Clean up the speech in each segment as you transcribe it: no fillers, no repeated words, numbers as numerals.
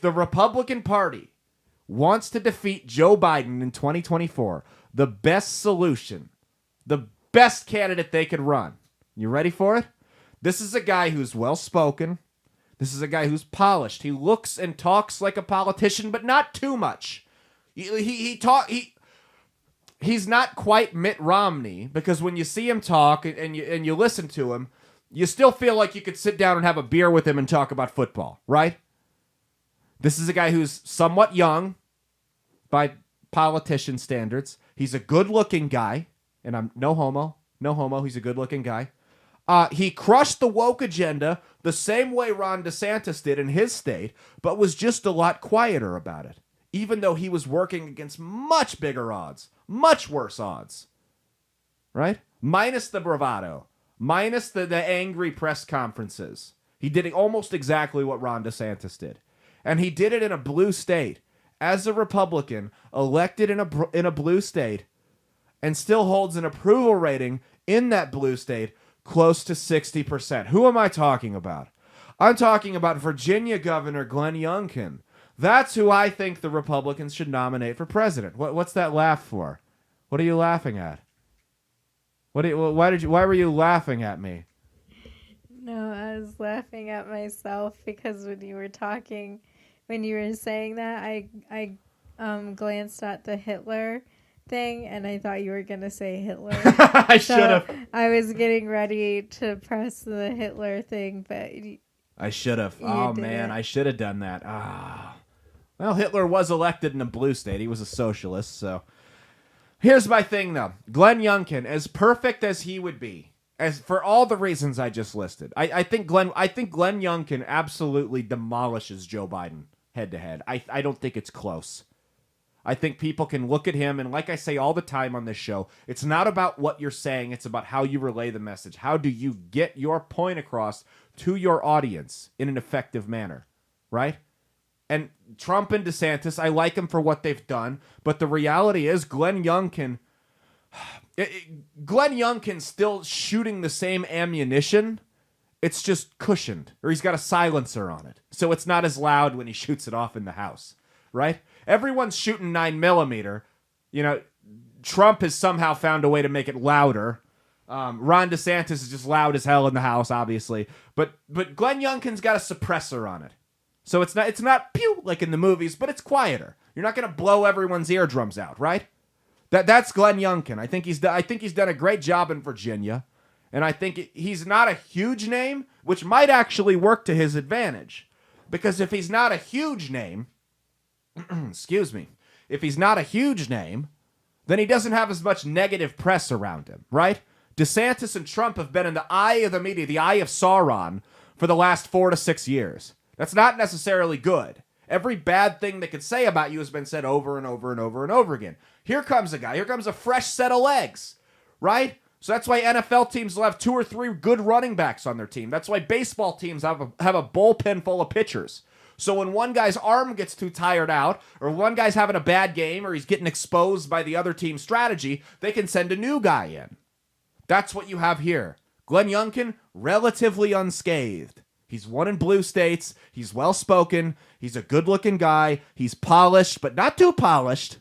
The Republican Party wants to defeat Joe Biden in 2024. The best solution, the best candidate they could run. You ready for it? This is a guy who's well-spoken. This is a guy who's polished. He looks and talks like a politician, but not too much. He's not quite Mitt Romney, because when you see him talk and you listen to him, you still feel like you could sit down and have a beer with him and talk about football, right? This is a guy who's somewhat young by politician standards. He's a good-looking guy, and I'm no homo. He's a good-looking guy. He crushed the woke agenda the same way Ron DeSantis did in his state, but was just a lot quieter about it, even though he was working against much bigger odds, much worse odds, right? Minus the bravado, minus the angry press conferences. He did almost exactly what Ron DeSantis did, and he did it in a blue state, as a Republican elected in a blue state, and still holds an approval rating in that blue state close to 60%. Who am I talking about? I'm talking about Virginia Governor Glenn Youngkin. That's who I think the Republicans should nominate for president. What's that laugh for? What are you laughing at? Why were you laughing at me? No, I was laughing at myself because when you were saying that, I glanced at the Hitler thing, and I thought you were going to say Hitler. I should have. I was getting ready to press the Hitler thing, but I should have. Oh, man, I should have done that. Well, Hitler was elected in a blue state. He was a socialist, so. Here's my thing, though. Glenn Youngkin, as perfect as he would be, as for all the reasons I just listed, I think Glenn Youngkin absolutely demolishes Joe Biden head-to-head. I don't think it's close. I think people can look at him, and like I say all the time on this show, it's not about what you're saying, it's about how you relay the message. How do you get your point across to your audience in an effective manner, right? And Trump and DeSantis, I like them for what they've done, but the reality is Glenn Youngkin's still shooting the same ammunition. It's just cushioned, or he's got a silencer on it, so it's not as loud when he shoots it off in the house, right? Everyone's shooting 9mm. You know, Trump has somehow found a way to make it louder. Ron DeSantis is just loud as hell in the house, obviously. But Glenn Youngkin's got a suppressor on it. So it's not pew like in the movies, but it's quieter. You're not going to blow everyone's eardrums out, right? That's Glenn Youngkin. I think he's done a great job in Virginia. And I think he's not a huge name, which might actually work to his advantage. Because if he's not a huge name, excuse me, if he's not a huge name, then he doesn't have as much negative press around him, right? DeSantis and Trump have been in the eye of the media, the eye of Sauron, for the last 4 to 6 years. That's not necessarily good. Every bad thing they could say about you has been said over and over and over and over again. Here comes a guy. Here comes a fresh set of legs, right? So that's why NFL teams will have 2 or 3 good running backs on their team. That's why baseball teams have a bullpen full of pitchers. So when one guy's arm gets too tired out, or one guy's having a bad game, or he's getting exposed by the other team's strategy, they can send a new guy in. That's what you have here. Glenn Youngkin, relatively unscathed. He's won in blue states. He's well-spoken. He's a good-looking guy. He's polished, but not too polished.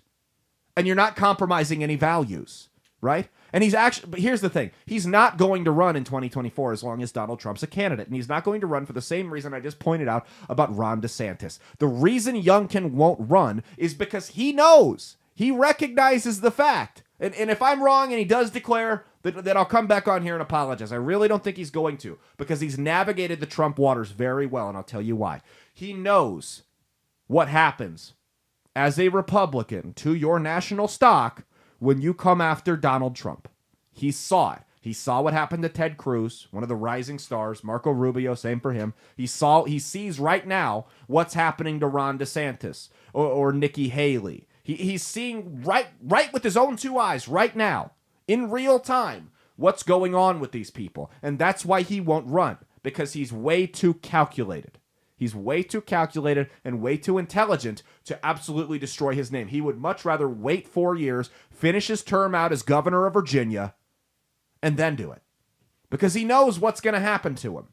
And you're not compromising any values, right? And but here's the thing. He's not going to run in 2024 as long as Donald Trump's a candidate. And he's not going to run for the same reason I just pointed out about Ron DeSantis. The reason Youngkin won't run is because he knows. He recognizes the fact. And if I'm wrong and he does declare, then I'll come back on here and apologize. I really don't think he's going to, because he's navigated the Trump waters very well, and I'll tell you why. He knows what happens as a Republican to your national stock when you come after Donald Trump. He saw it. He saw what happened to Ted Cruz, one of the rising stars. Marco Rubio, same for him. He sees right now what's happening to Ron DeSantis or Nikki Haley. He's seeing right with his own 2 eyes right now, in real time, what's going on with these people. And that's why he won't run, because he's way too calculated. He's way too calculated and way too intelligent to absolutely destroy his name. He would much rather wait 4 years, finish his term out as governor of Virginia, and then do it. Because he knows what's going to happen to him.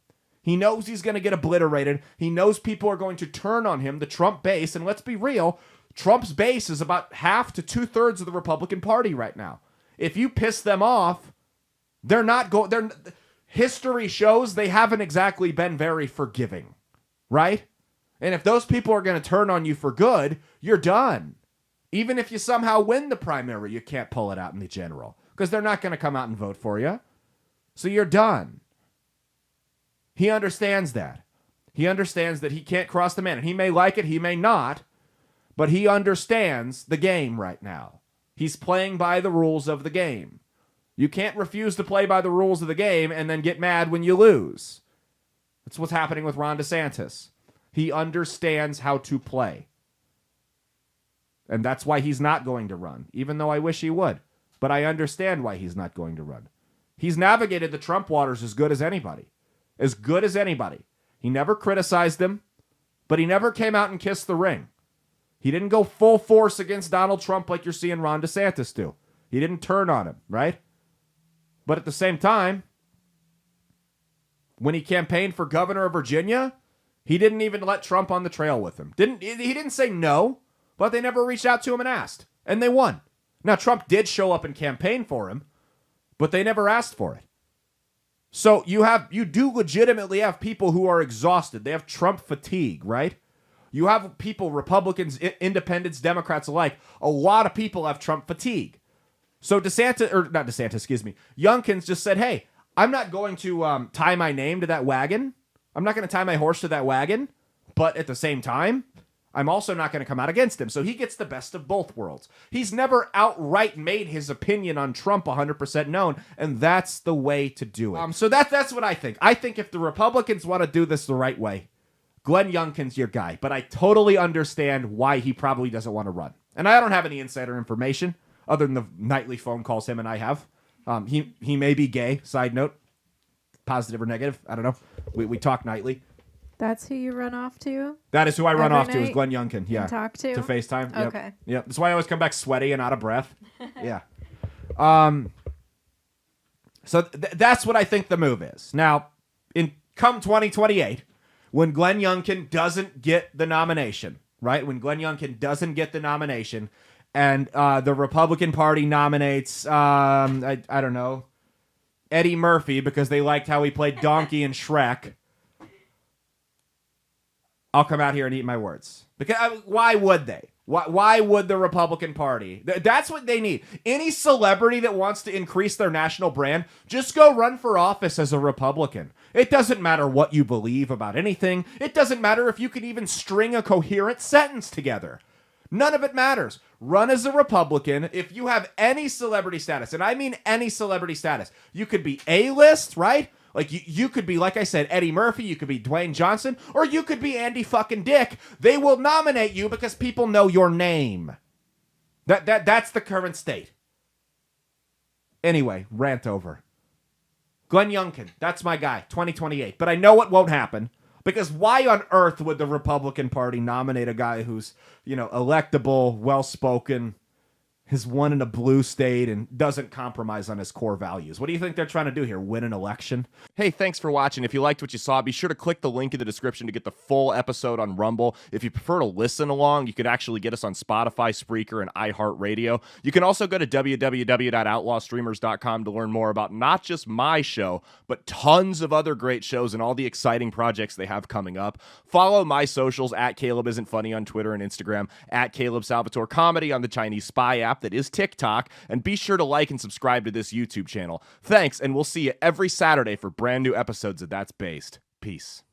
He knows he's going to get obliterated. He knows people are going to turn on him, the Trump base. And let's be real, Trump's base is about half to 2/3 of the Republican Party right now. If you piss them off, they're not going. History shows they haven't exactly been very forgiving, right? And if those people are going to turn on you for good, you're done. Even if you somehow win the primary, you can't pull it out in the general because they're not going to come out and vote for you. So you're done. He understands that. He understands that he can't cross the man. And he may like it, he may not, but he understands the game right now. He's playing by the rules of the game. You can't refuse to play by the rules of the game and then get mad when you lose. That's what's happening with Ron DeSantis. He understands how to play. And that's why he's not going to run, even though I wish he would. But I understand why he's not going to run. He's navigated the Trump waters as good as anybody. As good as anybody. He never criticized him, but he never came out and kissed the ring. He didn't go full force against Donald Trump like you're seeing Ron DeSantis do. He didn't turn on him, right? But at the same time, when he campaigned for governor of Virginia, he didn't even let Trump on the trail with him. He didn't say no, but they never reached out to him and asked. And they won. Now, Trump did show up and campaign for him, but they never asked for it. So you do legitimately have people who are exhausted. They have Trump fatigue, right? You have people, Republicans, independents, Democrats alike. A lot of people have Trump fatigue. So Youngkin's just said, hey, I'm not going to tie my name to that wagon. I'm not going to tie my horse to that wagon. But at the same time, I'm also not going to come out against him. So he gets the best of both worlds. He's never outright made his opinion on Trump 100% known, and that's the way to do it. So that's what I think. I think if the Republicans want to do this the right way, Glenn Youngkin's your guy. But I totally understand why he probably doesn't want to run. And I don't have any insider information other than the nightly phone calls him and I have. He may be gay, side note. Positive or negative, I don't know. We talk nightly. That's who you run off to? That is who I run off to, is Glenn Youngkin. Yeah. And talk to? To FaceTime. Yep. Okay. Yep. That's why I always come back sweaty and out of breath. Yeah. So that's what I think the move is. Now, come 2028, when Glenn Youngkin doesn't get the nomination, right? When Glenn Youngkin doesn't get the nomination and the Republican Party nominates, I don't know, Eddie Murphy because they liked how he played Donkey in Shrek, I'll come out here and eat my words. Because why would they? Why would the Republican Party? That's what they need. Any celebrity that wants to increase their national brand, just go run for office as a Republican. It doesn't matter what you believe about anything. It doesn't matter if you can even string a coherent sentence together. None of it matters. Run as a Republican if you have any celebrity status. And I mean any celebrity status. You could be A-list, right? Like, you could be, like I said, Eddie Murphy, you could be Dwayne Johnson, or you could be Andy fucking Dick. They will nominate you because people know your name. That's the current state. Anyway, rant over. Glenn Youngkin, that's my guy, 2028. But I know it won't happen, because why on earth would the Republican Party nominate a guy who's, electable, well-spoken, has won in a blue state and doesn't compromise on his core values? What do you think they're trying to do here? Win an election? Hey, thanks for watching. If you liked what you saw, be sure to click the link in the description to get the full episode on Rumble. If you prefer to listen along, you could actually get us on Spotify, Spreaker, and iHeartRadio. You can also go to www.outlawstreamers.com to learn more about not just my show, but tons of other great shows and all the exciting projects they have coming up. Follow my socials at Caleb Isn't Funny on Twitter and Instagram, at Caleb Salvatore Comedy on the Chinese Spy app that is TikTok, and be sure to like and subscribe to this YouTube channel. Thanks, and we'll see you every Saturday for brand new episodes of That's Based. Peace.